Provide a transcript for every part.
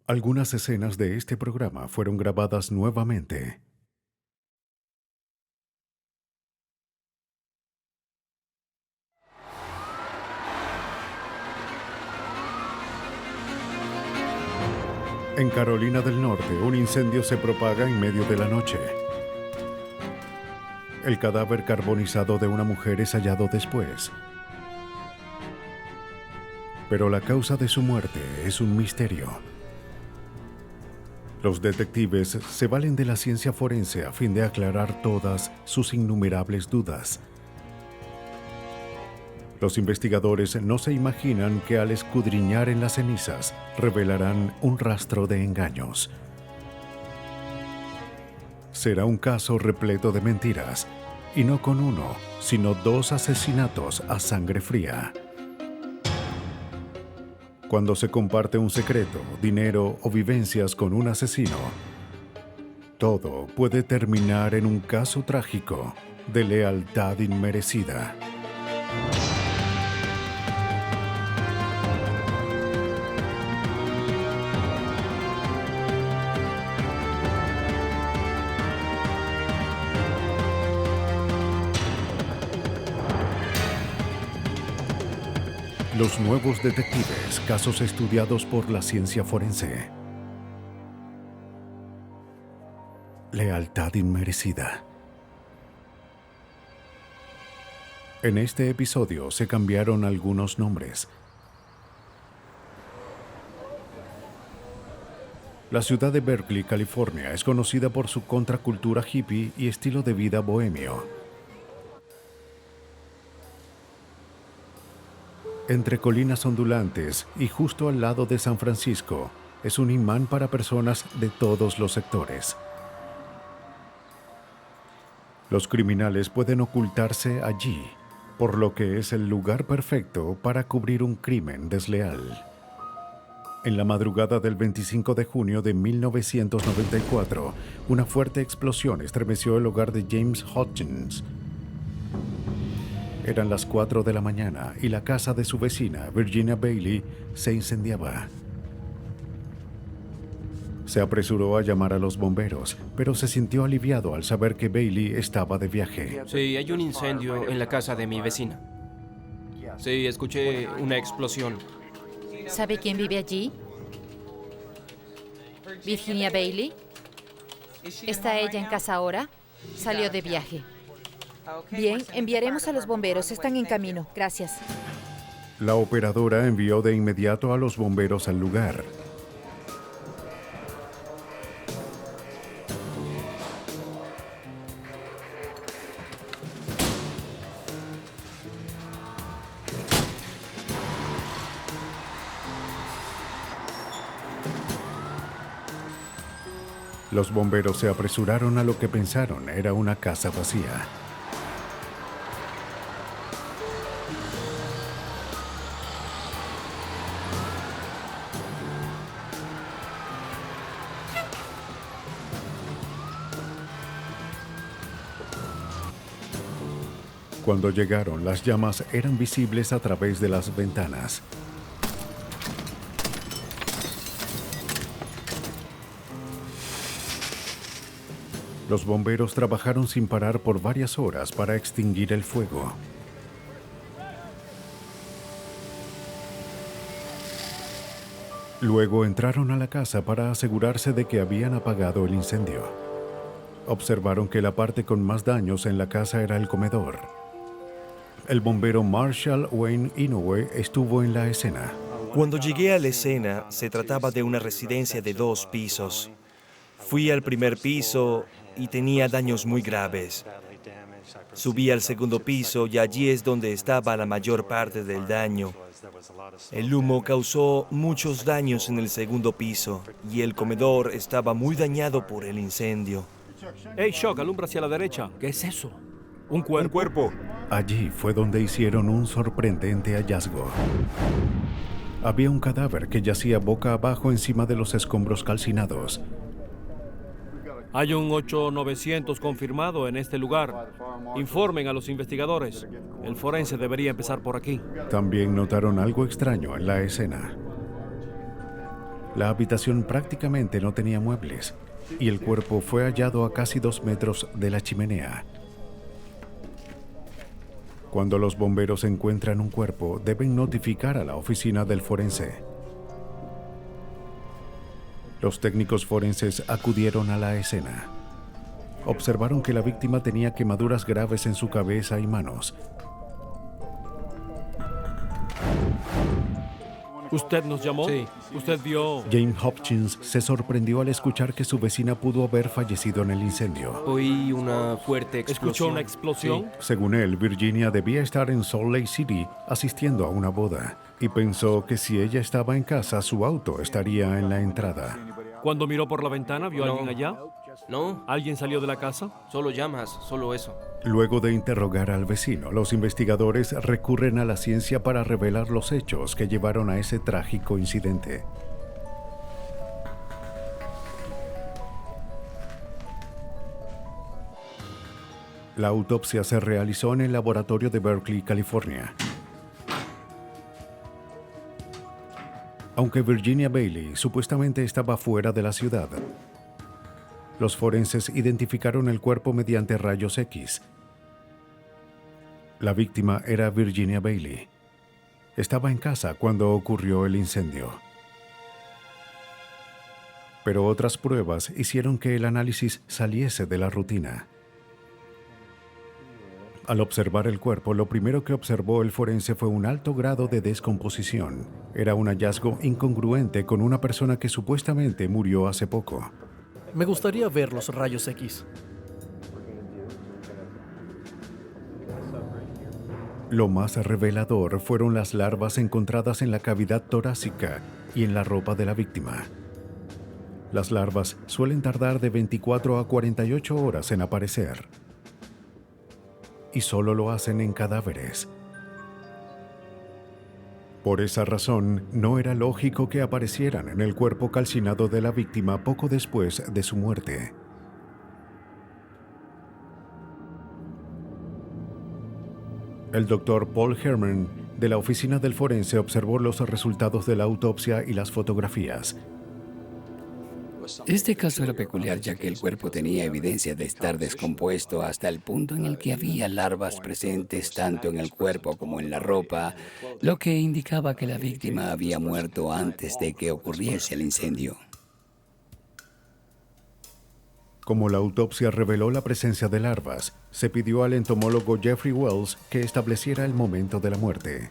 Algunas escenas de este programa fueron grabadas nuevamente. En Carolina del Norte, un incendio se propaga en medio de la noche. El cadáver carbonizado de una mujer es hallado después. Pero la causa de su muerte es un misterio. Los detectives se valen de la ciencia forense a fin de aclarar todas sus innumerables dudas. Los investigadores no se imaginan que al escudriñar en las cenizas revelarán un rastro de engaños. Será un caso repleto de mentiras, y no con uno, sino dos asesinatos a sangre fría. Cuando se comparte un secreto, dinero o vivencias con un asesino, todo puede terminar en un caso trágico de lealtad inmerecida. Los nuevos detectives, casos estudiados por la ciencia forense. Lealtad inmerecida. En este episodio se cambiaron algunos nombres. La ciudad de Berkeley, California, es conocida por su contracultura hippie y estilo de vida bohemio. Entre colinas ondulantes y justo al lado de San Francisco, es un imán para personas de todos los sectores. Los criminales pueden ocultarse allí, por lo que es el lugar perfecto para cubrir un crimen desleal. En la madrugada del 25 de junio de 1994, una fuerte explosión estremeció el hogar de James Hutchins. Eran las 4 de la mañana y la casa de su vecina, Virginia Bailey, se incendiaba. Se apresuró a llamar a los bomberos, pero se sintió aliviado al saber que Bailey estaba de viaje. Sí, hay un incendio en la casa de mi vecina. Sí, escuché una explosión. ¿Sabe quién vive allí? Virginia Bailey. ¿Está ella en casa ahora? Salió de viaje. Bien, enviaremos a los bomberos. Están en camino. Gracias. La operadora envió de inmediato a los bomberos al lugar. Los bomberos se apresuraron a lo que pensaron era una casa vacía. Cuando llegaron, las llamas eran visibles a través de las ventanas. Los bomberos trabajaron sin parar por varias horas para extinguir el fuego. Luego entraron a la casa para asegurarse de que habían apagado el incendio. Observaron que la parte con más daños en la casa era el comedor. El bombero Marshall Wayne Inoue estuvo en la escena. Cuando llegué a la escena, se trataba de una residencia de 2 pisos. Fui al primer piso y tenía daños muy graves. Subí al segundo piso y allí es donde estaba la mayor parte del daño. El humo causó muchos daños en el segundo piso y el comedor estaba muy dañado por el incendio. Hey, Shock, alumbra hacia la derecha. ¿Qué es eso? ¿Un cuerpo? Allí fue donde hicieron un sorprendente hallazgo. Había un cadáver que yacía boca abajo encima de los escombros calcinados. Hay un 8900 confirmado en este lugar. Informen a los investigadores. El forense debería empezar por aquí. También notaron algo extraño en la escena. La habitación prácticamente no tenía muebles y el cuerpo fue hallado a casi 2 metros de la chimenea. Cuando los bomberos encuentran un cuerpo, deben notificar a la oficina del forense. Los técnicos forenses acudieron a la escena. Observaron que la víctima tenía quemaduras graves en su cabeza y manos. ¿Usted nos llamó? Sí. ¿Usted vio? Jane Hopkins se sorprendió al escuchar que su vecina pudo haber fallecido en el incendio. Oí una fuerte explosión. ¿Escuchó una explosión? Sí. Según él, Virginia debía estar en Salt Lake City asistiendo a una boda y pensó que si ella estaba en casa, su auto estaría en la entrada. Cuando miró por la ventana, ¿vio a No. alguien allá? No, ¿Alguien salió de la casa? solo llamas, solo eso. Luego de interrogar al vecino, los investigadores recurren a la ciencia para revelar los hechos que llevaron a ese trágico incidente. La autopsia se realizó en el laboratorio de Berkeley, California. Aunque Virginia Bailey supuestamente estaba fuera de la ciudad, los forenses identificaron el cuerpo mediante rayos X. La víctima era Virginia Bailey. Estaba en casa cuando ocurrió el incendio. Pero otras pruebas hicieron que el análisis saliese de la rutina. Al observar el cuerpo, lo primero que observó el forense fue un alto grado de descomposición. Era un hallazgo incongruente con una persona que supuestamente murió hace poco. Me gustaría ver los rayos X. Lo más revelador fueron las larvas encontradas en la cavidad torácica y en la ropa de la víctima. Las larvas suelen tardar de 24 a 48 horas en aparecer. Y solo lo hacen en cadáveres. Por esa razón, no era lógico que aparecieran en el cuerpo calcinado de la víctima poco después de su muerte. El doctor Paul Herman, de la oficina del forense, observó los resultados de la autopsia y las fotografías. Este caso era peculiar ya que el cuerpo tenía evidencia de estar descompuesto hasta el punto en el que había larvas presentes tanto en el cuerpo como en la ropa, lo que indicaba que la víctima había muerto antes de que ocurriese el incendio. Como la autopsia reveló la presencia de larvas, se pidió al entomólogo Jeffrey Wells que estableciera el momento de la muerte.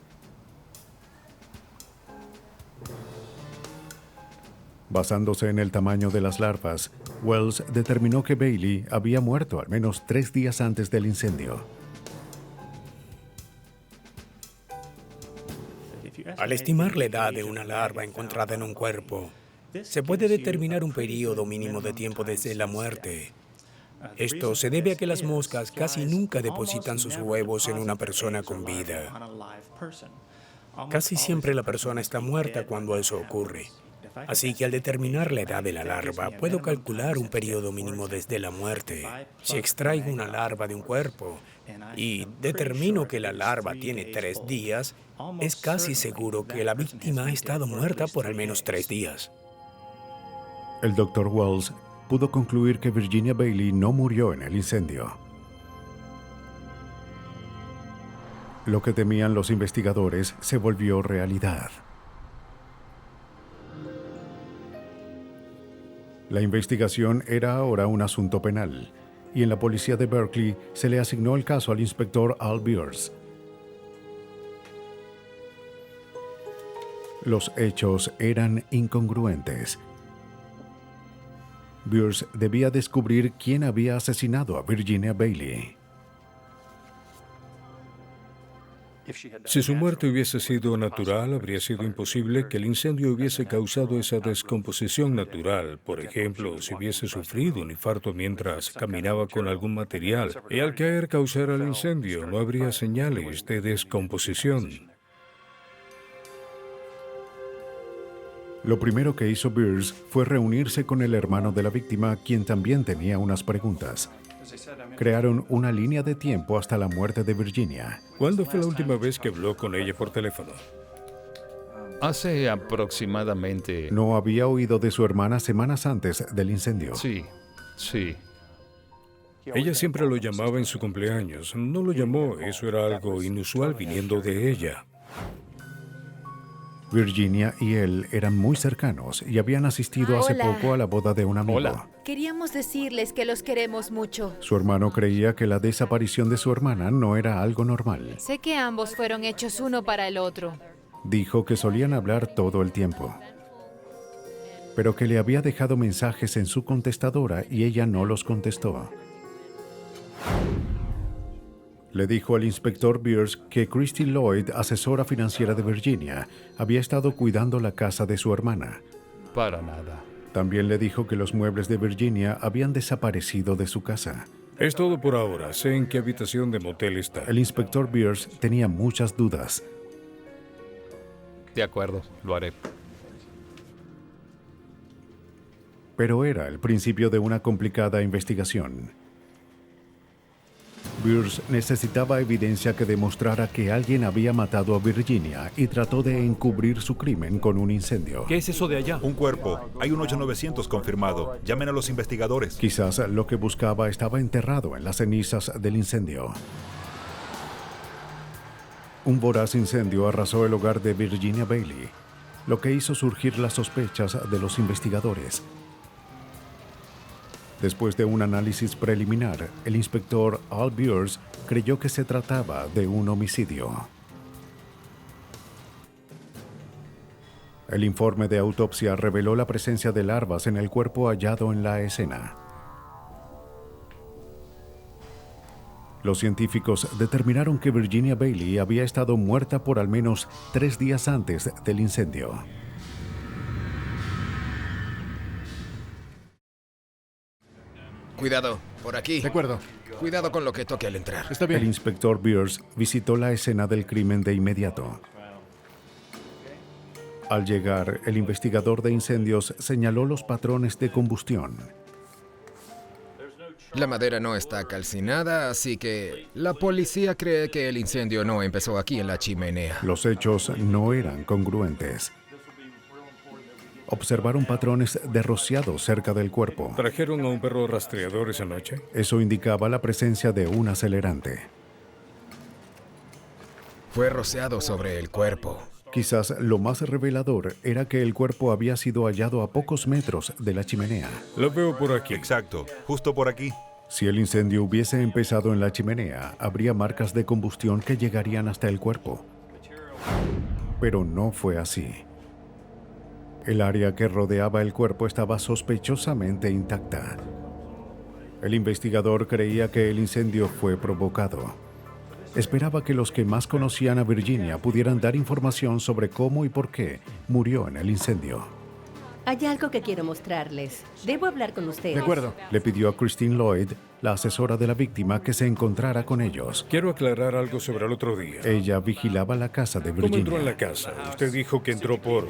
Basándose en el tamaño de las larvas, Wells determinó que Bailey había muerto al menos 3 días antes del incendio. Al estimar la edad de una larva encontrada en un cuerpo, se puede determinar un periodo mínimo de tiempo desde la muerte. Esto se debe a que las moscas casi nunca depositan sus huevos en una persona con vida. Casi siempre la persona está muerta cuando eso ocurre. Así que al determinar la edad de la larva, puedo calcular un periodo mínimo desde la muerte. Si extraigo una larva de un cuerpo y determino que la larva tiene 3 días, es casi seguro que la víctima ha estado muerta por al menos 3 días. El Dr. Wells pudo concluir que Virginia Bailey no murió en el incendio. Lo que temían los investigadores se volvió realidad. La investigación era ahora un asunto penal, y en la policía de Berkeley se le asignó el caso al inspector Al Beers. Los hechos eran incongruentes. Beers debía descubrir quién había asesinado a Virginia Bailey. Si su muerte hubiese sido natural, habría sido imposible que el incendio hubiese causado esa descomposición natural. Por ejemplo, si hubiese sufrido un infarto mientras caminaba con algún material y al caer causara el incendio, no habría señales de descomposición. Lo primero que hizo Beers fue reunirse con el hermano de la víctima, quien también tenía unas preguntas. Crearon una línea de tiempo hasta la muerte de Virginia. ¿Cuándo fue la última vez que habló con ella por teléfono? Hace aproximadamente... No había oído de su hermana semanas antes del incendio. Sí, sí. Ella siempre lo llamaba en su cumpleaños. No lo llamó, eso era algo inusual viniendo de ella. Virginia y él eran muy cercanos y habían asistido hace Hola. poco a la boda de un amigo. Hola. Queríamos decirles que los queremos mucho. Su hermano creía que la desaparición de su hermana no era algo normal. Sé que ambos fueron hechos uno para el otro. Dijo que solían hablar todo el tiempo, pero que le había dejado mensajes en su contestadora y ella no los contestó. Le dijo al inspector Beers que Christy Lloyd, asesora financiera de Virginia, había estado cuidando la casa de su hermana. Para nada. También le dijo que los muebles de Virginia habían desaparecido de su casa. Es todo por ahora. Sé en qué habitación de motel está. El inspector Beers tenía muchas dudas. De acuerdo, lo haré. Pero era el principio de una complicada investigación. Beers necesitaba evidencia que demostrara que alguien había matado a Virginia y trató de encubrir su crimen con un incendio. ¿Qué es eso de allá? Un cuerpo. Hay un 8900 confirmado. Llamen a los investigadores. Quizás lo que buscaba estaba enterrado en las cenizas del incendio. Un voraz incendio arrasó el hogar de Virginia Bailey, lo que hizo surgir las sospechas de los investigadores. Después de un análisis preliminar, el inspector Al Beers creyó que se trataba de un homicidio. El informe de autopsia reveló la presencia de larvas en el cuerpo hallado en la escena. Los científicos determinaron que Virginia Bailey había estado muerta por al menos 3 días antes del incendio. Cuidado, por aquí. De acuerdo. Cuidado con lo que toque al entrar. Está bien. El inspector Beers visitó la escena del crimen de inmediato. Al llegar, el investigador de incendios señaló los patrones de combustión. La madera no está calcinada, así que la policía cree que el incendio no empezó aquí en la chimenea. Los hechos no eran congruentes. Observaron patrones de rociado cerca del cuerpo. ¿Trajeron a un perro rastreador esa noche? Eso indicaba la presencia de un acelerante. Fue rociado sobre el cuerpo. Quizás lo más revelador era que el cuerpo había sido hallado a pocos metros de la chimenea. Lo veo por aquí. Exacto, justo por aquí. Si el incendio hubiese empezado en la chimenea, habría marcas de combustión que llegarían hasta el cuerpo. Pero no fue así. El área que rodeaba el cuerpo estaba sospechosamente intacta. El investigador creía que el incendio fue provocado. Esperaba que los que más conocían a Virginia pudieran dar información sobre cómo y por qué murió en el incendio. Hay algo que quiero mostrarles. Debo hablar con ustedes. De acuerdo. Le pidió a Christine Lloyd, la asesora de la víctima, que se encontrara con ellos. Quiero aclarar algo sobre el otro día. Ella vigilaba la casa de Virginia. ¿Cómo entró en la casa? Usted dijo que entró por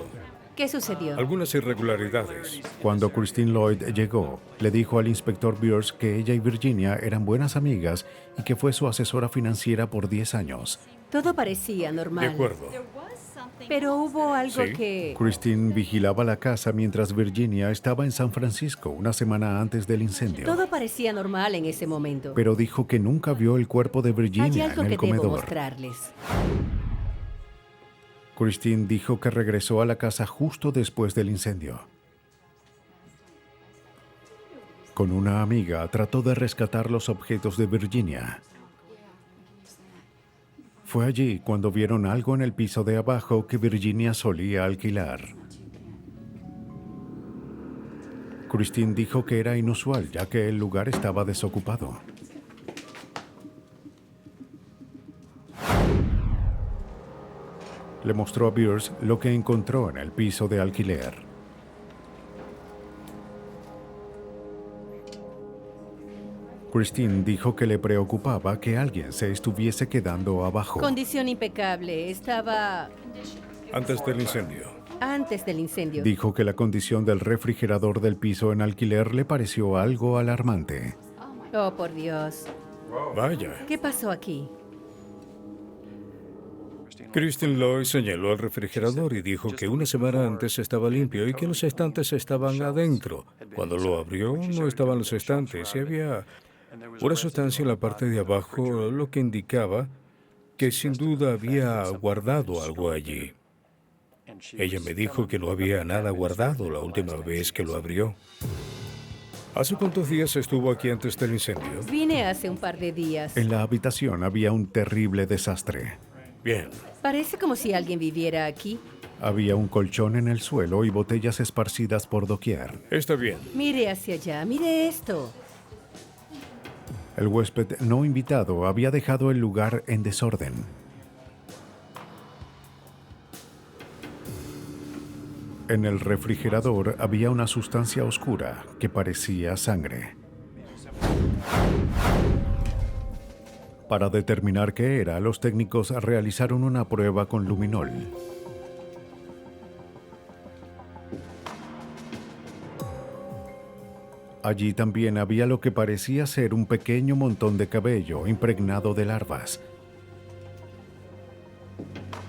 ¿Qué sucedió? algunas irregularidades. Cuando Christine Lloyd llegó, le dijo al inspector Beers que ella y Virginia eran buenas amigas y que fue su asesora financiera por 10 años. Todo parecía normal. De acuerdo. Pero hubo algo Sí. que... Christine vigilaba la casa mientras Virginia estaba en San Francisco una semana antes del incendio. Todo parecía normal en ese momento. Pero dijo que nunca vio el cuerpo de Hay Virginia algo en que el debo comedor. mostrarles. Christine dijo que regresó a la casa justo después del incendio. Con una amiga trató de rescatar los objetos de Virginia. Fue allí cuando vieron algo en el piso de abajo que Virginia solía alquilar. Christine dijo que era inusual ya que el lugar estaba desocupado. Le mostró a Beers lo que encontró en el piso de alquiler. Christine dijo que le preocupaba que alguien se estuviese quedando abajo. Condición impecable. Estaba Antes del incendio. antes del incendio. Dijo que la condición del refrigerador del piso en alquiler le pareció algo alarmante. Oh, por Dios. Vaya. ¿Qué pasó aquí? Christine Lloyd señaló al refrigerador y dijo que una semana antes estaba limpio y que los estantes estaban adentro. Cuando lo abrió, no estaban los estantes y había una sustancia en la parte de abajo, lo que indicaba que sin duda había guardado algo allí. Ella me dijo que no había nada guardado la última vez que lo abrió. ¿Hace cuántos días estuvo aquí antes del incendio? Vine hace un par de días. En la habitación había un terrible desastre. Bien. Parece como si alguien viviera aquí. Había un colchón en el suelo y botellas esparcidas por doquier. Está bien. Mire hacia allá, mire esto. El huésped no invitado había dejado el lugar en desorden. En el refrigerador había una sustancia oscura que parecía sangre. Para determinar qué era, los técnicos realizaron una prueba con luminol. Allí también había lo que parecía ser un pequeño montón de cabello impregnado de larvas.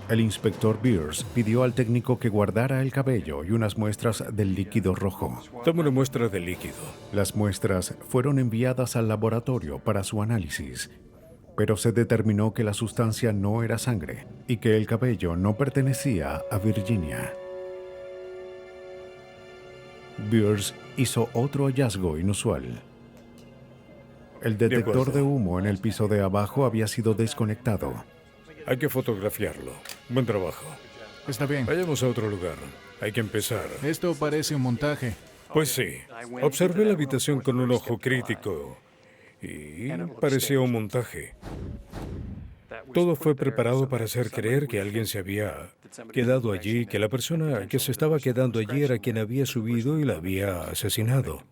El inspector Beers pidió al técnico que guardara el cabello y unas muestras del líquido rojo. Toma una muestra del líquido. Las muestras fueron enviadas al laboratorio para su análisis, pero se determinó que la sustancia no era sangre y que el cabello no pertenecía a Virginia. Beers hizo otro hallazgo inusual. El detector de humo en el piso de abajo había sido desconectado. Hay que fotografiarlo. Buen trabajo. Está bien. Vayamos a otro lugar. Hay que empezar. Esto parece un montaje. Pues sí. Observé la habitación con un ojo crítico y parecía un montaje. Todo fue preparado para hacer creer que alguien se había quedado allí, que la persona que se estaba quedando allí era quien había subido y la había asesinado.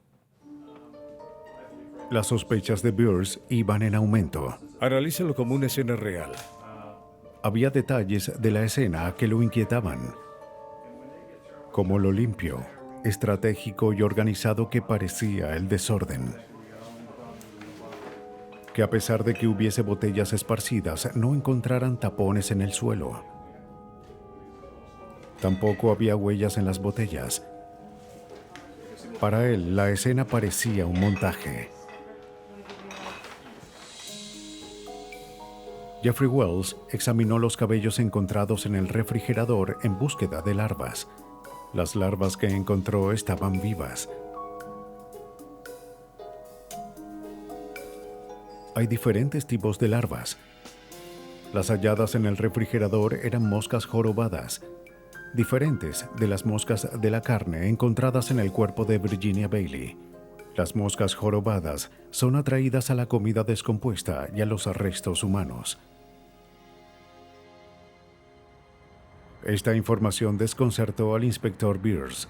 Las sospechas de Beers iban en aumento. Analízalo como una escena real. Había detalles de la escena que lo inquietaban, como lo limpio, estratégico y organizado que parecía el desorden. Que a pesar de que hubiese botellas esparcidas, no encontraran tapones en el suelo. Tampoco había huellas en las botellas. Para él, la escena parecía un montaje. Jeffrey Wells examinó los cabellos encontrados en el refrigerador en búsqueda de larvas. Las larvas que encontró estaban vivas. Hay diferentes tipos de larvas. Las halladas en el refrigerador eran moscas jorobadas, diferentes de las moscas de la carne encontradas en el cuerpo de Virginia Bailey. Las moscas jorobadas son atraídas a la comida descompuesta y a los restos humanos. Esta información desconcertó al inspector Beers.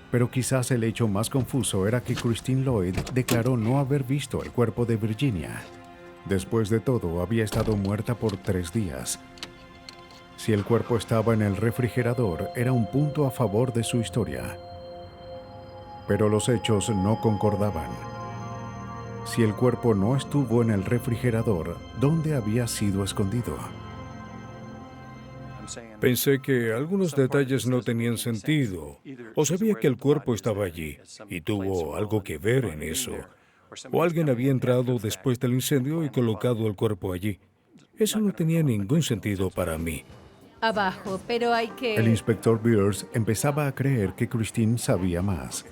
Pero quizás el hecho más confuso era que Christine Lloyd declaró no haber visto el cuerpo de Virginia. Después de todo, había estado muerta por 3 días. Si el cuerpo estaba en el refrigerador, era un punto a favor de su historia. Pero los hechos no concordaban. Si el cuerpo no estuvo en el refrigerador, ¿dónde había sido escondido? Pensé que algunos detalles no tenían sentido, o sabía que el cuerpo estaba allí y tuvo algo que ver en eso, o alguien había entrado después del incendio y colocado el cuerpo allí. Eso no tenía ningún sentido para mí. Abajo, pero hay que... El inspector Beers empezaba a creer que Christine sabía más.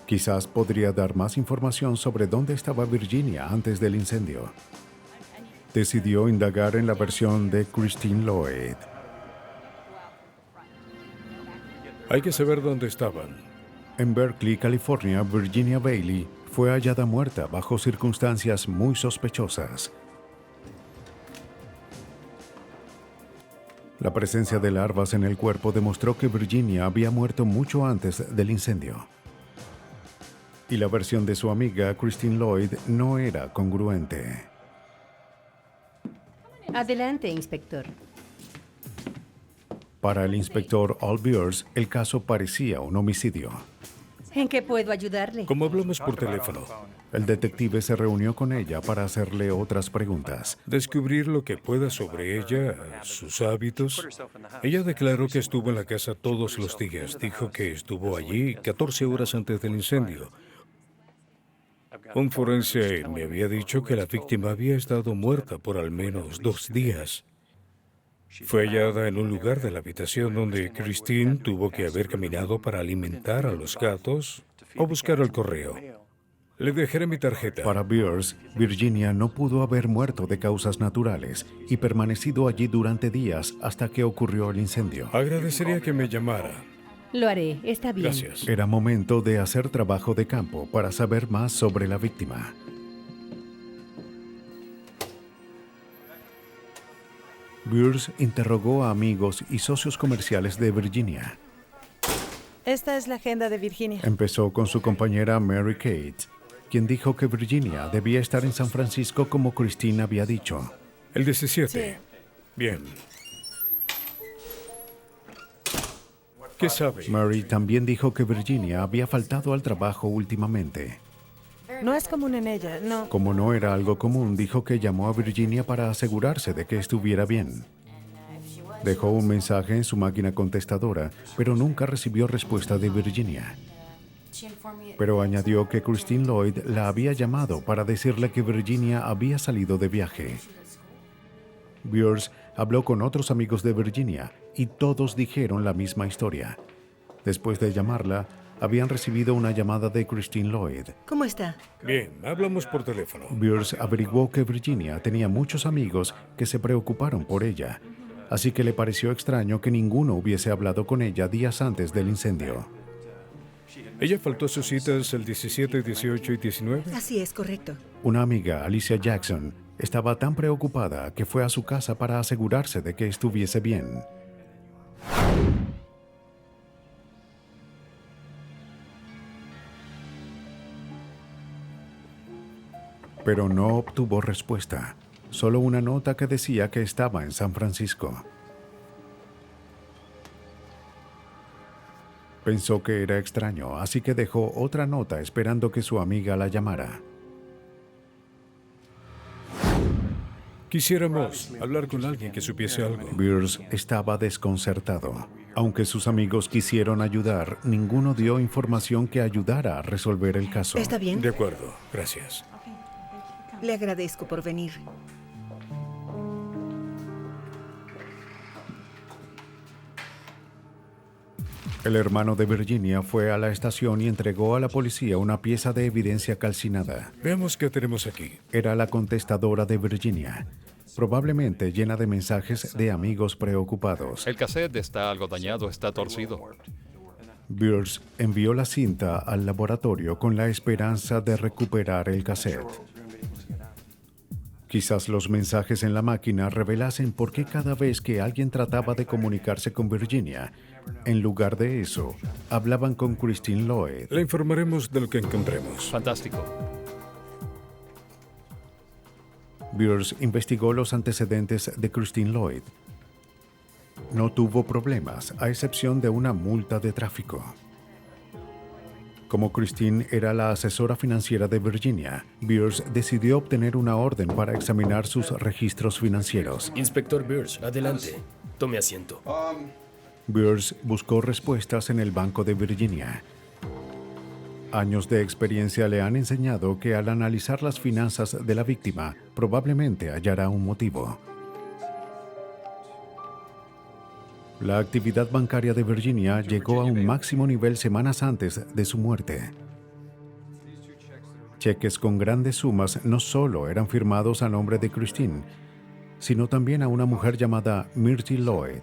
Quizás podría dar más información sobre dónde estaba Virginia antes del incendio. Decidió indagar en la versión de Christine Lloyd. Hay que saber dónde estaban. En Berkeley, California, Virginia Bailey fue hallada muerta bajo circunstancias muy sospechosas. La presencia de larvas en el cuerpo demostró que Virginia había muerto mucho antes del incendio. Y la versión de su amiga Christine Lloyd no era congruente. Adelante, inspector. Para el inspector Al Beers, el caso parecía un homicidio. ¿En qué puedo ayudarle? Como hablamos por teléfono, El detective se reunió con ella para hacerle otras preguntas. descubrir lo que pueda sobre ella, sus hábitos. Ella declaró que estuvo en la casa todos los días. Dijo que estuvo allí 14 horas antes del incendio. Un forense me había dicho que la víctima había estado muerta por al menos 2 días. Fue hallada en un lugar de la habitación donde Christine tuvo que haber caminado para alimentar a los gatos o buscar el correo. Le dejaré mi tarjeta. Para Beers, Virginia no pudo haber muerto de causas naturales y permanecido allí durante días hasta que ocurrió el incendio. Agradecería que me llamara. Lo haré, está bien. Gracias. Era momento de hacer trabajo de campo para saber más sobre la víctima. Beers interrogó a amigos y socios comerciales de Virginia. Esta es la agenda de Virginia. Empezó con su compañera Mary Kate, quien dijo que Virginia debía estar en San Francisco como Christine había dicho. El 17. Bien. ¿Qué sabe? Mary también dijo que Virginia había faltado al trabajo últimamente. No es común en ella, no. Como no era algo común, dijo que llamó a Virginia para asegurarse de que estuviera bien. Dejó un mensaje en su máquina contestadora, pero nunca recibió respuesta de Virginia. Pero añadió que Christine Lloyd la había llamado para decirle que Virginia había salido de viaje. Beers habló con otros amigos de Virginia y todos dijeron la misma historia. Después de llamarla, habían recibido una llamada de Christine Lloyd. ¿Cómo está? Bien, hablamos por teléfono. Beers averiguó que Virginia tenía muchos amigos que se preocuparon por ella, así que le pareció extraño que ninguno hubiese hablado con ella días antes del incendio. Ella faltó a sus citas el 17, 18 y 19. Así es, correcto. Una amiga, Alicia Jackson, estaba tan preocupada que fue a su casa para asegurarse de que estuviese bien. Pero no obtuvo respuesta, solo una nota que decía que estaba en San Francisco. Pensó que era extraño, así que dejó otra nota esperando que su amiga la llamara. Quisiéramos hablar con alguien que supiese algo. Beers estaba desconcertado. Aunque sus amigos quisieron ayudar, ninguno dio información que ayudara a resolver el caso. ¿Está bien? De acuerdo, gracias. Le agradezco por venir. El hermano de Virginia fue a la estación y entregó a la policía una pieza de evidencia calcinada. Veamos qué tenemos aquí. Era la contestadora de Virginia, probablemente llena de mensajes de amigos preocupados. El cassette está algo dañado, está torcido. Beers envió la cinta al laboratorio con la esperanza de recuperar el cassette. Quizás los mensajes en la máquina revelasen por qué cada vez que alguien trataba de comunicarse con Virginia, en lugar de eso, hablaban con Christine Lloyd. Le informaremos de lo que encontremos. Fantástico. Beers investigó los antecedentes de Christine Lloyd. No tuvo problemas, a excepción de una multa de tráfico. Como Christine era la asesora financiera de Virginia, Beers decidió obtener una orden para examinar sus registros financieros. Inspector Beers, adelante. Tome asiento. Beers buscó respuestas en el banco de Virginia. Años de experiencia le han enseñado que al analizar las finanzas de la víctima, probablemente hallará un motivo. La actividad bancaria de Virginia llegó a un máximo nivel semanas antes de su muerte. Cheques con grandes sumas no solo eran firmados a nombre de Christine, sino también a una mujer llamada Myrtle Lloyd.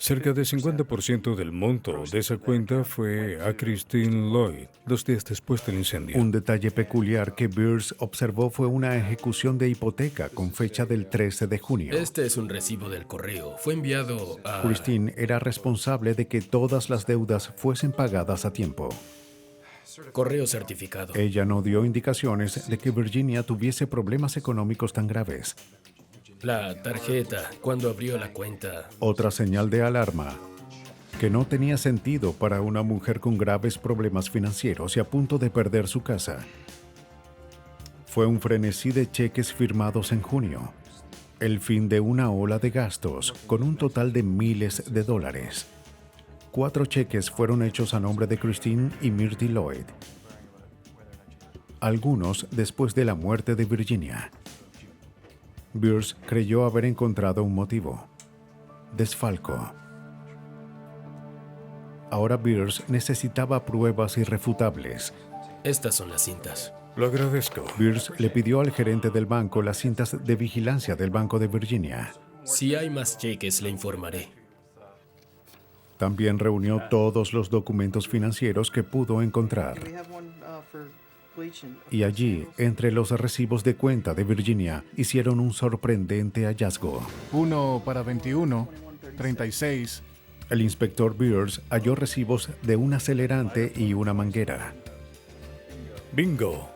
Cerca del 50% del monto de esa cuenta fue a Christine Lloyd 2 días después del incendio. Un detalle peculiar que Beers observó fue una ejecución de hipoteca con fecha del 13 de junio. Este es un recibo del correo. Fue enviado a... Christine era responsable de que todas las deudas fuesen pagadas a tiempo. Correo certificado. Ella no dio indicaciones de que Virginia tuviese problemas económicos tan graves. La tarjeta, cuando abrió la cuenta. Otra señal de alarma. que no tenía sentido para una mujer con graves problemas financieros y a punto de perder su casa. Fue un frenesí de cheques firmados en junio, el fin de una ola de gastos con un total de miles de dólares. 4 cheques fueron hechos a nombre de Christine y Myrtle Lloyd, algunos después de la muerte de Virginia. Beers creyó haber encontrado un motivo: desfalco. Ahora Beers necesitaba pruebas irrefutables. Estas son las cintas. Lo agradezco. Beers le pidió al gerente del banco las cintas de vigilancia del Banco de Virginia. Si hay más cheques, le informaré. También reunió todos los documentos financieros que pudo encontrar. Y allí, entre los recibos de cuenta de Virginia, hicieron un sorprendente hallazgo. 1 para 21, 36. El inspector Beers halló recibos de un acelerante y una manguera. ¡Bingo!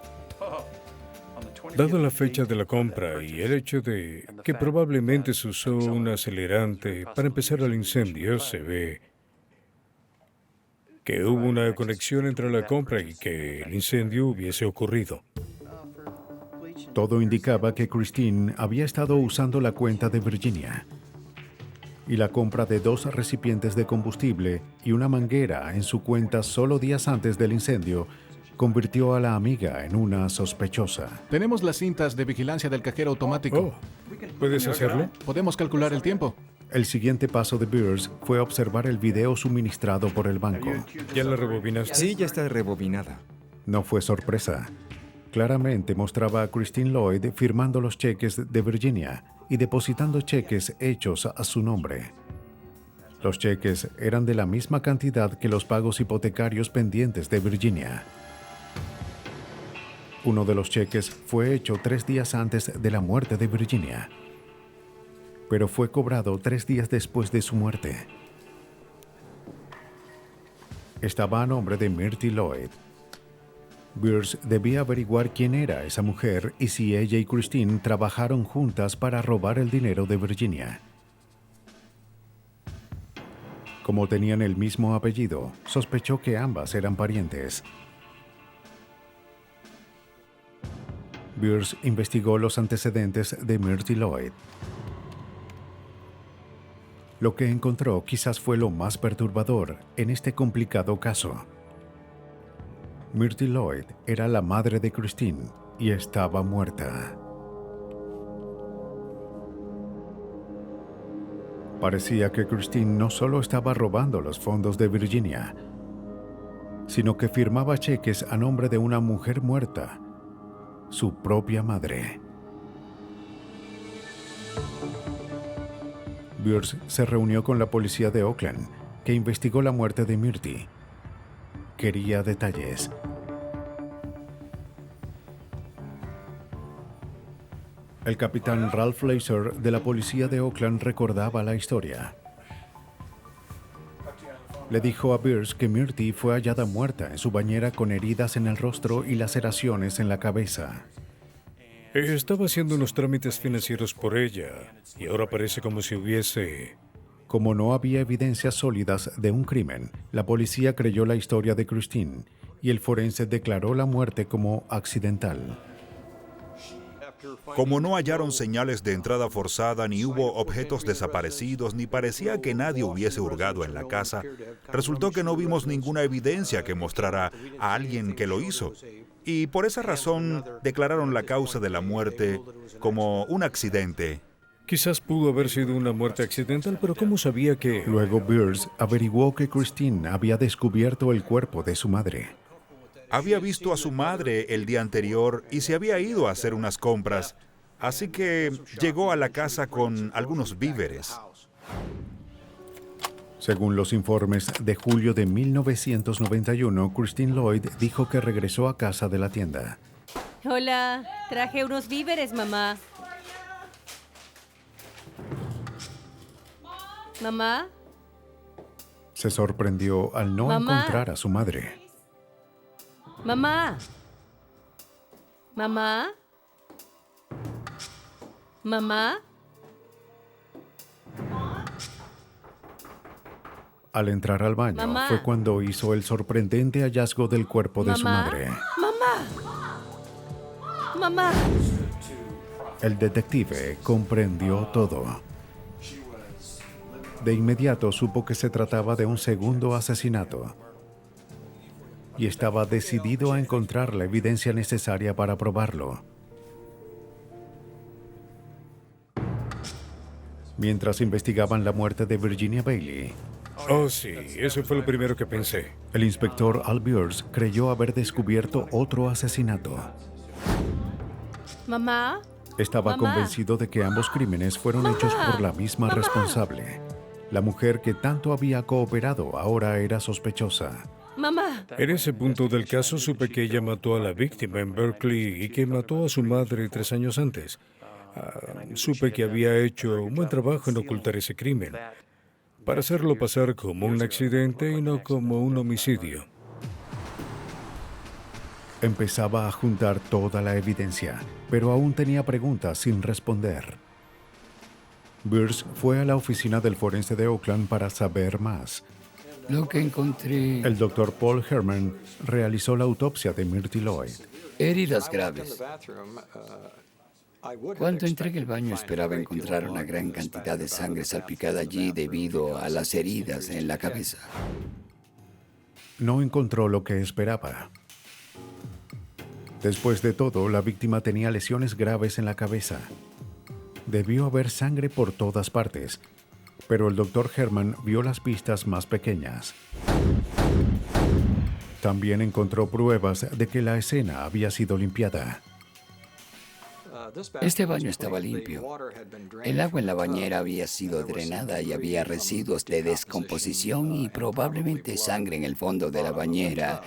Dada la fecha de la compra y el hecho de que probablemente se usó un acelerante para empezar el incendio, se ve que hubo una conexión entre la compra y que el incendio hubiese ocurrido. Todo indicaba que Christine había estado usando la cuenta de Virginia. Y la compra de 2 recipientes de combustible y una manguera en su cuenta solo días antes del incendio convirtió a la amiga en una sospechosa. Tenemos las cintas de vigilancia del cajero automático. ¿Puedes hacerlo? Podemos calcular el tiempo. El siguiente paso de Beers fue observar el video suministrado por el banco. ¿Ya la rebobinaste? Sí, ya está rebobinada. No fue sorpresa. Claramente mostraba a Christine Lloyd firmando los cheques de Virginia y depositando cheques hechos a su nombre. Los cheques eran de la misma cantidad que los pagos hipotecarios pendientes de Virginia. Uno de los cheques fue hecho 3 días antes de la muerte de Virginia, pero fue cobrado 3 días después de su muerte. Estaba a nombre de Myrtle Lloyd. Beers debía averiguar quién era esa mujer y si ella y Christine trabajaron juntas para robar el dinero de Virginia. Como tenían el mismo apellido, sospechó que ambas eran parientes. Beers investigó los antecedentes de Myrtle Lloyd. Lo que encontró quizás fue lo más perturbador en este complicado caso. Myrtle Lloyd era la madre de Christine y estaba muerta. Parecía que Christine no solo estaba robando los fondos de Virginia, sino que firmaba cheques a nombre de una mujer muerta, su propia madre. Beers se reunió con la policía de Oakland, que investigó la muerte de Myrtle. Quería detalles. El capitán Ralph Laser de la policía de Oakland recordaba la historia. Le dijo a Beers que Myrtle fue hallada muerta en su bañera con heridas en el rostro y laceraciones en la cabeza. Estaba haciendo unos trámites financieros por ella y ahora parece como si hubiese... Como no había evidencias sólidas de un crimen, la policía creyó la historia de Christine y el forense declaró la muerte como accidental. Como no hallaron señales de entrada forzada, ni hubo objetos desaparecidos, ni parecía que nadie hubiese hurgado en la casa, resultó que no vimos ninguna evidencia que mostrara a alguien que lo hizo. Y por esa razón declararon la causa de la muerte como un accidente. Quizás pudo haber sido una muerte accidental, pero ¿cómo sabía que...? Luego Beers averiguó que Christine había descubierto el cuerpo de su madre. Había visto a su madre el día anterior y se había ido a hacer unas compras, así que llegó a la casa con algunos víveres. Según los informes de julio de 1991, Christine Lloyd dijo que regresó a casa de la tienda. Hola, traje unos víveres, mamá. ¿Mamá? Se sorprendió al no Mamá. encontrar a su madre. Mamá. Mamá. Mamá. Al entrar al baño Mamá. fue cuando hizo el sorprendente hallazgo del cuerpo de su ¿Mamá? madre. ¡Mamá! ¡Mamá! El detective comprendió todo. De inmediato supo que se trataba de un segundo asesinato y estaba decidido a encontrar la evidencia necesaria para probarlo. Mientras investigaban la muerte de Virginia Bailey, Oh, sí, eso fue lo primero que pensé. el inspector Al Beers creyó haber descubierto otro asesinato. ¿Mamá? Estaba Mamá. convencido de que ambos crímenes fueron hechos por la misma responsable. La mujer que tanto había cooperado ahora era sospechosa. ¡Mamá! En ese punto del caso supe que ella mató a la víctima en Berkeley y que mató a su madre 3 años antes. Supe que había hecho un buen trabajo en ocultar ese crimen, para hacerlo pasar como un accidente y no como un homicidio. Empezaba a juntar toda la evidencia, pero aún tenía preguntas sin responder. Beers fue a la oficina del forense de Oakland para saber más. Lo que encontré... El doctor Paul Herman realizó la autopsia de Myrtle Lloyd. Heridas graves. Cuando entré en el baño esperaba encontrar una gran cantidad de sangre salpicada allí debido a las heridas en la cabeza. No encontró lo que esperaba. Después de todo, la víctima tenía lesiones graves en la cabeza. Debió haber sangre por todas partes, pero el doctor Herman vio las pistas más pequeñas. También encontró pruebas de que la escena había sido limpiada. Este baño estaba limpio. El agua en la bañera había sido drenada y había residuos de descomposición y probablemente sangre en el fondo de la bañera,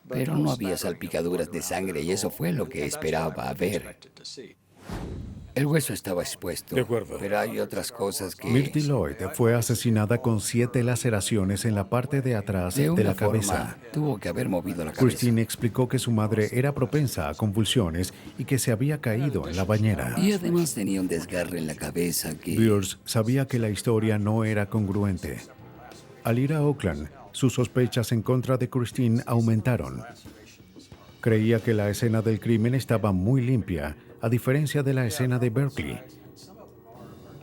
pero no había salpicaduras de sangre y eso fue lo que esperaba ver. El hueso estaba expuesto, De acuerdo. pero hay otras cosas que... Myrtle Lloyd fue asesinada con 7 laceraciones en la parte de atrás De de una la forma, cabeza. tuvo que haber movido la cabeza. Christine explicó que su madre era propensa a convulsiones y que se había caído en la bañera. Y además tenía un desgarre en la cabeza que... Beers sabía que la historia no era congruente. Al ir a Oakland, sus sospechas en contra de Christine aumentaron. Creía que la escena del crimen estaba muy limpia, a diferencia de la escena de Berkeley.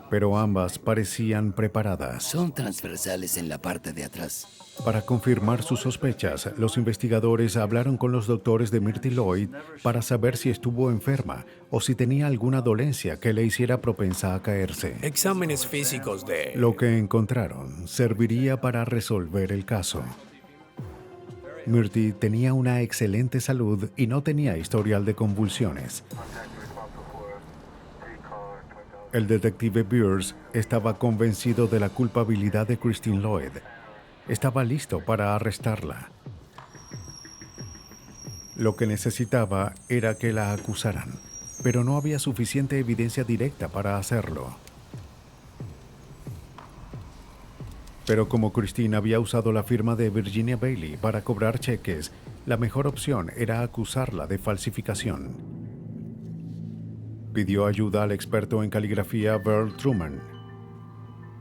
Pero ambas parecían preparadas. Son transversales en la parte de atrás. Para confirmar sus sospechas, los investigadores hablaron con los doctores de Myrtle Lloyd para saber si estuvo enferma o si tenía alguna dolencia que le hiciera propensa a caerse. Exámenes físicos de... Lo que encontraron serviría para resolver el caso. Myrtle tenía una excelente salud y no tenía historial de convulsiones. El detective Beers estaba convencido de la culpabilidad de Christine Lloyd. Estaba listo para arrestarla. Lo que necesitaba era que la acusaran, pero no había suficiente evidencia directa para hacerlo. Pero como Christine había usado la firma de Virginia Bailey para cobrar cheques, la mejor opción era acusarla de falsificación. Pidió ayuda al experto en caligrafía Burl Truman,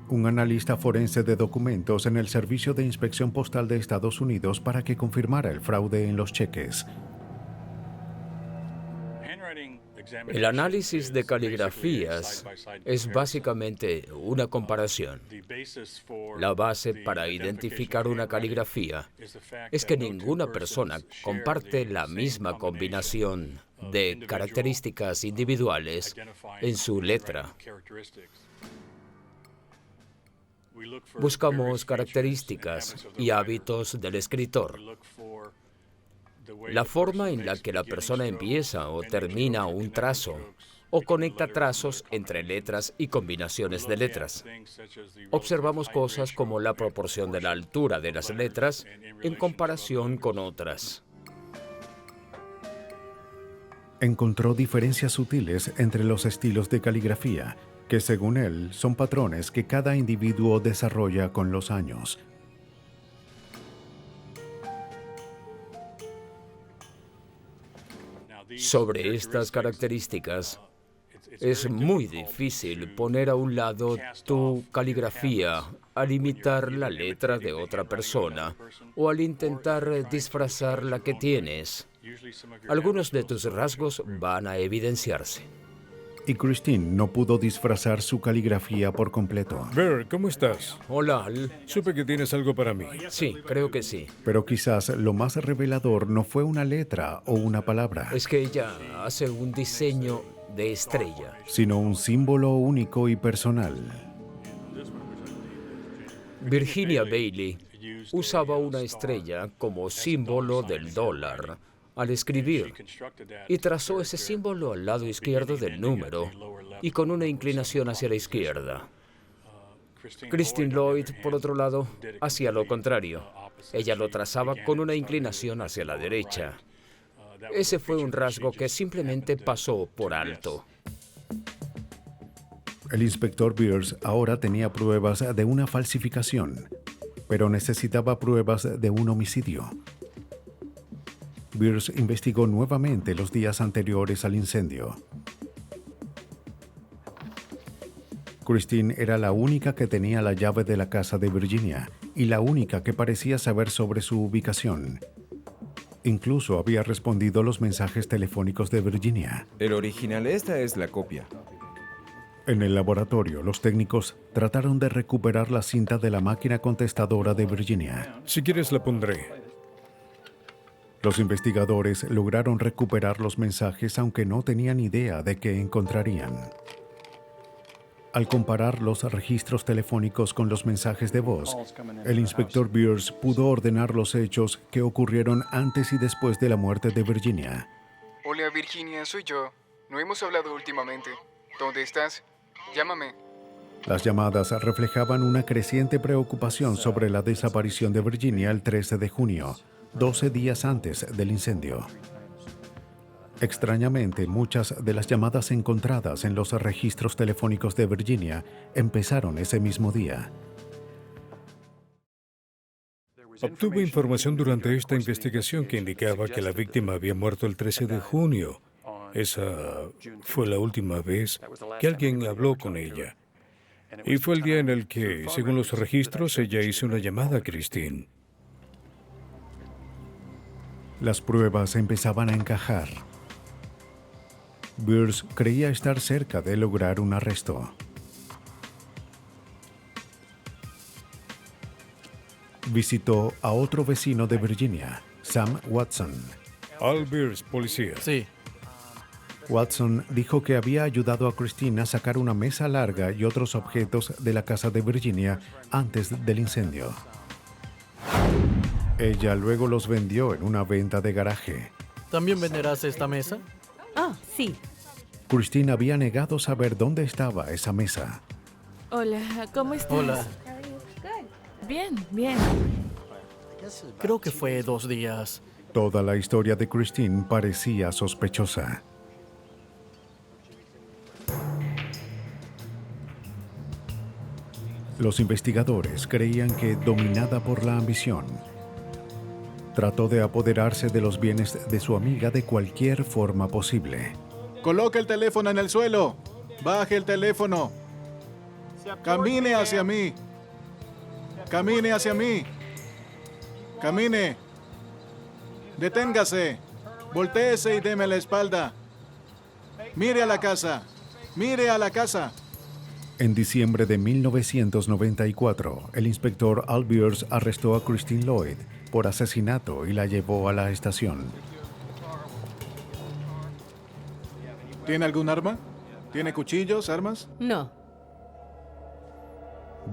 un analista forense de documentos en el Servicio de Inspección Postal de Estados Unidos, para que confirmara el fraude en los cheques. El análisis de caligrafías es básicamente una comparación. La base para identificar una caligrafía es que ninguna persona comparte la misma combinación de características individuales en su letra. Buscamos características y hábitos del escritor. La forma en la que la persona empieza o termina un trazo, o conecta trazos entre letras y combinaciones de letras. Observamos cosas como la proporción de la altura de las letras en comparación con otras. Encontró diferencias sutiles entre los estilos de caligrafía, que según él son patrones que cada individuo desarrolla con los años. Sobre estas características, Es muy difícil poner a un lado tu caligrafía al imitar la letra de otra persona o al intentar disfrazar la que tienes. Algunos de tus rasgos van a evidenciarse. Y Christine no pudo disfrazar su caligrafía por completo. Bear, ¿cómo estás? Hola, Al. Supe que tienes algo para mí. Sí, creo que sí. Pero quizás lo más revelador no fue una letra o una palabra, Es que ella hace un diseño de estrella. sino un símbolo único y personal. Virginia Bailey usaba una estrella como símbolo del dólar al escribir y trazó ese símbolo al lado izquierdo del número y con una inclinación hacia la izquierda. Christine Lloyd, por otro lado, hacía lo contrario. Ella lo trazaba con una inclinación hacia la derecha. Ese fue un rasgo que simplemente pasó por alto. El inspector Beers ahora tenía pruebas de una falsificación, pero necesitaba pruebas de un homicidio. Beers investigó nuevamente los días anteriores al incendio. Christine era la única que tenía la llave de la casa de Virginia y la única que parecía saber sobre su ubicación. Incluso había respondido los mensajes telefónicos de Virginia. El original, esta es la copia. En el laboratorio, los técnicos trataron de recuperar la cinta de la máquina contestadora de Virginia. Si quieres la pondré. Los investigadores lograron recuperar los mensajes aunque no tenían idea de qué encontrarían. Al comparar los registros telefónicos con los mensajes de voz, el inspector Beers pudo ordenar los hechos que ocurrieron antes y después de la muerte de Virginia. Hola Virginia, soy yo. No hemos hablado últimamente. ¿Dónde estás? Llámame. Las llamadas reflejaban una creciente preocupación sobre la desaparición de Virginia el 13 de junio, 12 días antes del incendio. Extrañamente, muchas de las llamadas encontradas en los registros telefónicos de Virginia empezaron ese mismo día. Obtuve información durante esta investigación que indicaba que la víctima había muerto el 13 de junio. Esa fue la última vez que alguien habló con ella. Y fue el día en el que, según los registros, ella hizo una llamada a Christine. Las pruebas empezaban a encajar. Beers creía estar cerca de lograr un arresto. Visitó a otro vecino de Virginia, Sam Watson. Al Beers, policía. Sí. Watson dijo que había ayudado a Christine a sacar una mesa larga y otros objetos de la casa de Virginia antes del incendio. Ella luego los vendió en una venta de garaje. ¿También venderás esta mesa? Ah, sí. Christine había negado saber dónde estaba esa mesa. Hola, ¿cómo estás? Hola. Bien, bien. Creo que fue 2 días. Toda la historia de Christine parecía sospechosa. Los investigadores creían que, dominada por la ambición, trató de apoderarse de los bienes de su amiga de cualquier forma posible. Coloque el teléfono en el suelo. Baje el teléfono. Camine hacia mí. Camine hacia mí. Camine. Deténgase. Voltéese y deme la espalda. Mire a la casa. Mire a la casa. En diciembre de 1994, el inspector Al Beers arrestó a Christine Lloyd por asesinato y la llevó a la estación. ¿Tiene algún arma? ¿Tiene cuchillos, armas? No.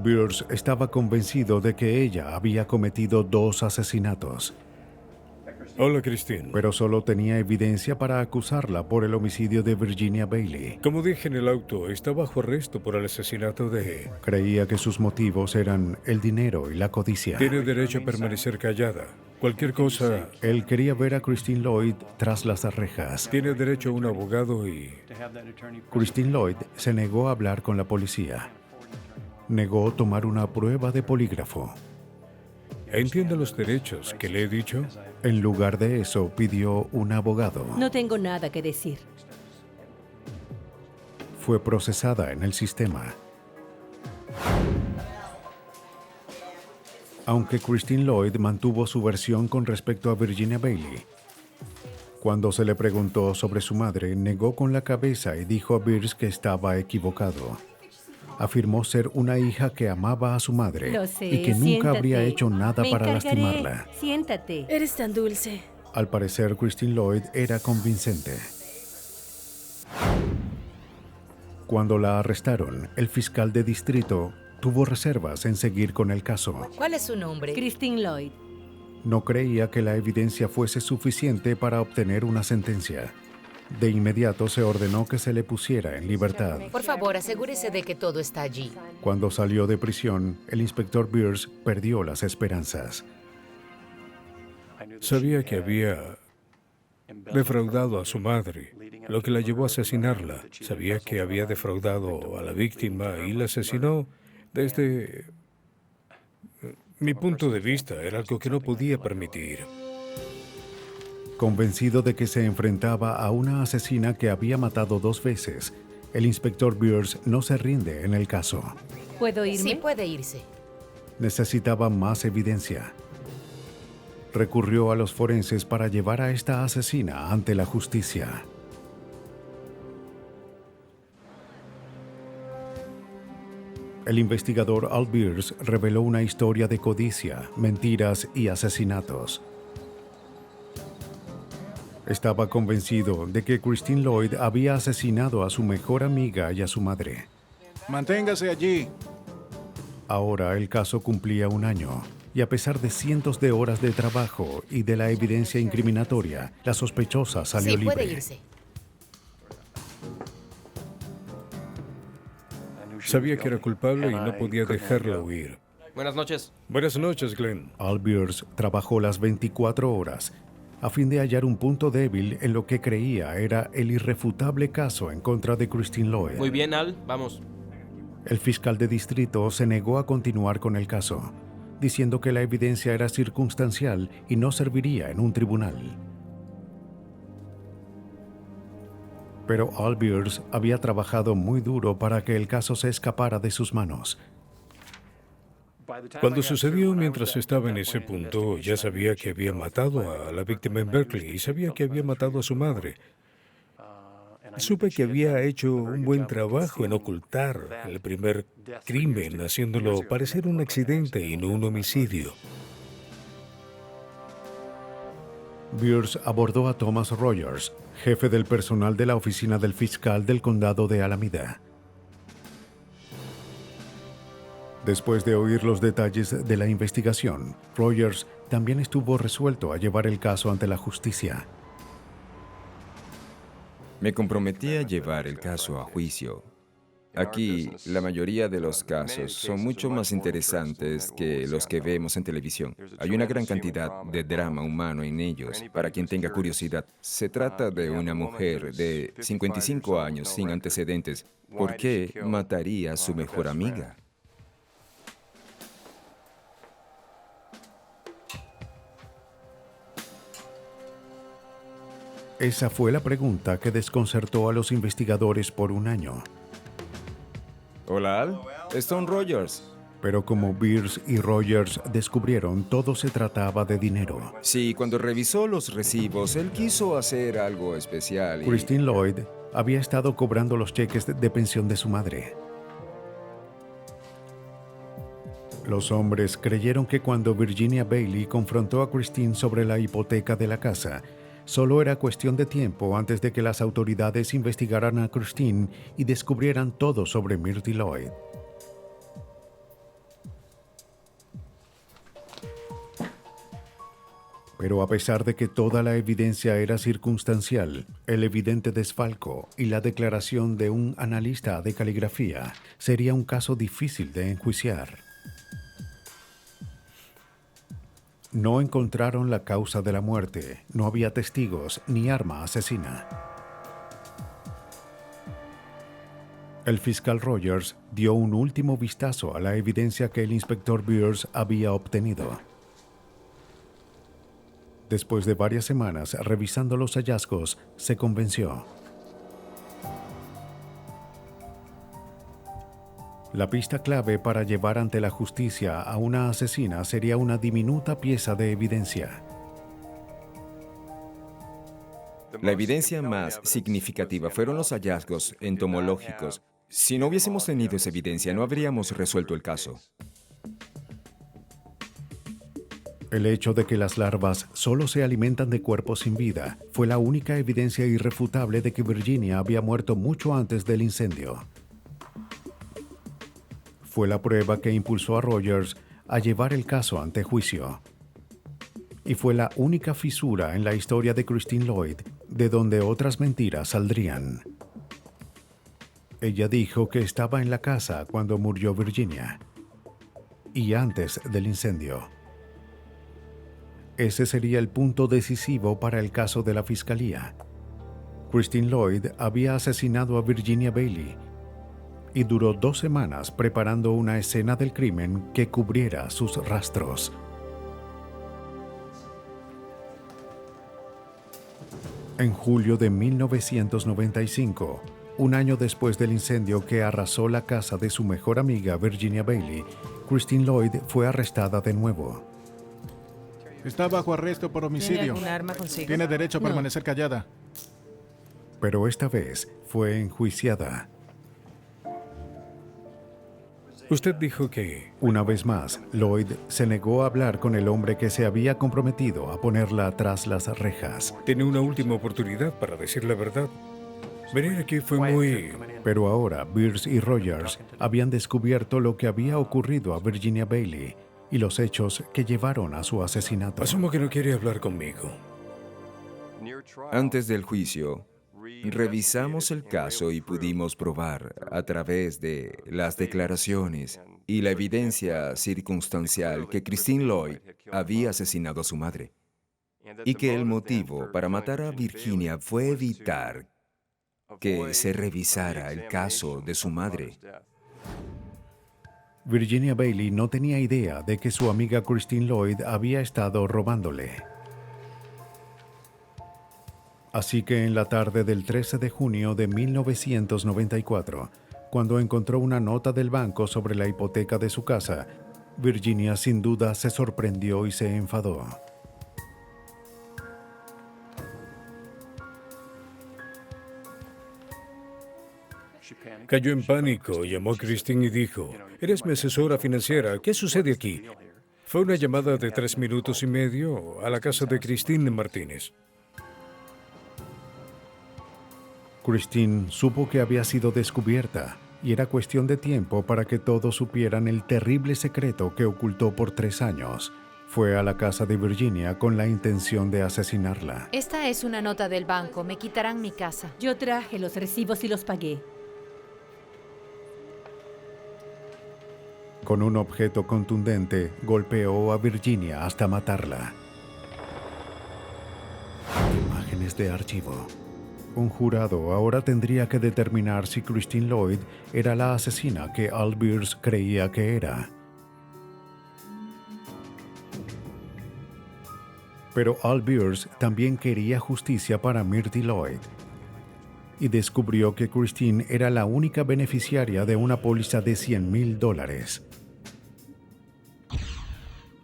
Beers estaba convencido de que ella había cometido 2 asesinatos. Hola, Christine. Pero solo tenía evidencia para acusarla por el homicidio de Virginia Bailey. Como dije en el auto, está bajo arresto por el asesinato de... Creía que sus motivos eran el dinero y la codicia. Tiene derecho a permanecer callada. Cualquier cosa... Él quería ver a Christine Lloyd tras las rejas. Tiene derecho a un abogado y... Christine Lloyd se negó a hablar con la policía. Negó tomar una prueba de polígrafo. ¿Entiende los derechos que le he dicho? En lugar de eso, pidió un abogado. No tengo nada que decir. fue procesada en el sistema. Aunque Christine Lloyd mantuvo su versión con respecto a Virginia Bailey, cuando se le preguntó sobre su madre, negó con la cabeza y dijo a Beers que estaba equivocado. Afirmó ser una hija que amaba a su madre Lo sé, y que nunca siéntate. habría hecho nada Me para encargaré. lastimarla. Siéntate. Eres tan dulce. Al parecer, Christine Lloyd era convincente. Cuando la arrestaron, el fiscal de distrito tuvo reservas en seguir con el caso. ¿Cuál es su nombre? Christine Lloyd. No creía que la evidencia fuese suficiente para obtener una sentencia. De inmediato se ordenó que se le pusiera en libertad. Por favor, asegúrese de que todo está allí. Cuando salió de prisión, el inspector Beers perdió las esperanzas. Sabía que había defraudado a su madre, lo que la llevó a asesinarla. Sabía que había defraudado a la víctima y la asesinó. Desde mi punto de vista, era algo que no podía permitir. Convencido de que se enfrentaba a una asesina que había matado 2 veces, el inspector Beers no se rinde en el caso. ¿Puedo irme? Sí, puede irse. Necesitaba más evidencia. Recurrió a los forenses para llevar a esta asesina ante la justicia. El investigador Al Beers reveló una historia de codicia, mentiras y asesinatos. Estaba convencido de que Christine Lloyd había asesinado a su mejor amiga y a su madre. Manténgase allí. Ahora el caso cumplía 1 año, y a pesar de cientos de horas de trabajo y de la evidencia incriminatoria, la sospechosa salió libre. Puede irse. Sabía que era culpable y no podía dejarla huir. Buenas noches. Buenas noches, Glenn. Al Beers trabajó las 24 horas a fin de hallar un punto débil en lo que creía era el irrefutable caso en contra de Christine Lloyd. Muy bien, Al, vamos. El fiscal de distrito se negó a continuar con el caso, diciendo que la evidencia era circunstancial y no serviría en un tribunal. Pero Al Beers había trabajado muy duro para que el caso se escapara de sus manos. Cuando sucedió mientras estaba en ese punto, ya sabía que había matado a la víctima en Berkeley y sabía que había matado a su madre. Supe que había hecho un buen trabajo en ocultar el primer crimen, haciéndolo parecer un accidente y no un homicidio. Beers abordó a Thomas Rogers, jefe del personal de la oficina del fiscal del condado de Alameda. Después de oír los detalles de la investigación, Rogers también estuvo resuelto a llevar el caso ante la justicia. Me comprometí a llevar el caso a juicio. Aquí, la mayoría de los casos son mucho más interesantes que los que vemos en televisión. Hay una gran cantidad de drama humano en ellos, para quien tenga curiosidad. Se trata de una mujer de 55 años sin antecedentes. ¿Por qué mataría a su mejor amiga? Esa fue la pregunta que desconcertó a los investigadores por 1 año. Hola, Al. Stone Rogers. Pero como Beers y Rogers descubrieron, todo se trataba de dinero. Sí, cuando revisó los recibos, él quiso hacer algo especial. Christine Lloyd había estado cobrando los cheques de pensión de su madre. Los hombres creyeron que cuando Virginia Bailey confrontó a Christine sobre la hipoteca de la casa, solo era cuestión de tiempo antes de que las autoridades investigaran a Christine y descubrieran todo sobre Myrtle Lloyd. Pero a pesar de que toda la evidencia era circunstancial, el evidente desfalco y la declaración de un analista de caligrafía sería un caso difícil de enjuiciar. No encontraron la causa de la muerte, no había testigos ni arma asesina. El fiscal Rogers dio un último vistazo a la evidencia que el inspector Beers había obtenido. Después de varias semanas revisando los hallazgos, se convenció. La pista clave para llevar ante la justicia a una asesina sería una diminuta pieza de evidencia. La evidencia más significativa fueron los hallazgos entomológicos. Si no hubiésemos tenido esa evidencia, no habríamos resuelto el caso. El hecho de que las larvas solo se alimentan de cuerpos sin vida fue la única evidencia irrefutable de que Virginia había muerto mucho antes del incendio. Fue la prueba que impulsó a Rogers a llevar el caso ante juicio. Y fue la única fisura en la historia de Christine Lloyd de donde otras mentiras saldrían. Ella dijo que estaba en la casa cuando murió Virginia y antes del incendio. Ese sería el punto decisivo para el caso de la fiscalía. Christine Lloyd había asesinado a Virginia Bailey y duró 2 semanas preparando una escena del crimen que cubriera sus rastros. En julio de 1995, un año después del incendio que arrasó la casa de su mejor amiga Virginia Bailey, Christine Lloyd fue arrestada de nuevo. Está bajo arresto por homicidio. ¿Tiene algún arma consigo? Tiene derecho a permanecer callada. Pero esta vez fue enjuiciada. Usted dijo que... Una vez más, Lloyd se negó a hablar con el hombre que se había comprometido a ponerla tras las rejas. Tiene una última oportunidad para decir la verdad. Venir aquí fue muy... Pero ahora, Beers y Rogers habían descubierto lo que había ocurrido a Virginia Bailey y los hechos que llevaron a su asesinato. Asumo que no quiere hablar conmigo. Antes del juicio, revisamos el caso y pudimos probar a través de las declaraciones y la evidencia circunstancial que Christine Lloyd había asesinado a su madre y que el motivo para matar a Virginia fue evitar que se revisara el caso de su madre. Virginia Bailey no tenía idea de que su amiga Christine Lloyd había estado robándole. Así que en la tarde del 13 de junio de 1994, cuando encontró una nota del banco sobre la hipoteca de su casa, Virginia sin duda se sorprendió y se enfadó. Cayó en pánico, llamó a Christine y dijo, «Eres mi asesora financiera, ¿qué sucede aquí?» Fue una llamada de 3 minutos y medio a la casa de Christine Martínez. Christine supo que había sido descubierta y era cuestión de tiempo para que todos supieran el terrible secreto que ocultó por 3 años. Fue a la casa de Virginia con la intención de asesinarla. Esta es una nota del banco. Me quitarán mi casa. Yo traje los recibos y los pagué. Con un objeto contundente, golpeó a Virginia hasta matarla. Imágenes de archivo. Un jurado ahora tendría que determinar si Christine Lloyd era la asesina que Al Beers creía que era. Pero Al Beers también quería justicia para Myrtle Lloyd y descubrió que Christine era la única beneficiaria de una póliza de $100,000.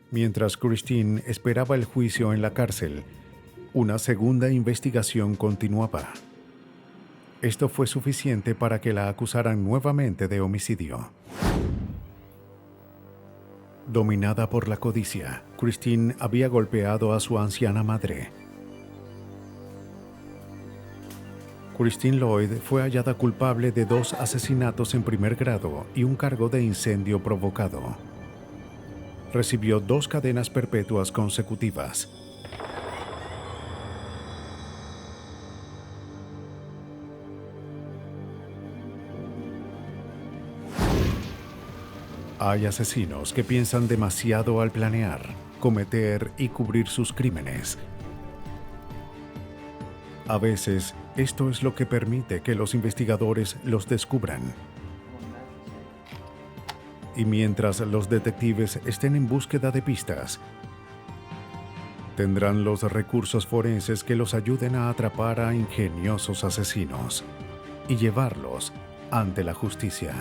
Mientras Christine esperaba el juicio en la cárcel, una segunda investigación continuaba. Esto fue suficiente para que la acusaran nuevamente de homicidio. Dominada por la codicia, Christine había golpeado a su anciana madre. Christine Lloyd fue hallada culpable de 2 asesinatos en primer grado y un cargo de incendio provocado. Recibió 2 cadenas perpetuas consecutivas. Hay asesinos que piensan demasiado al planear, cometer y cubrir sus crímenes. A veces, esto es lo que permite que los investigadores los descubran. Y mientras los detectives estén en búsqueda de pistas, tendrán los recursos forenses que los ayuden a atrapar a ingeniosos asesinos y llevarlos ante la justicia.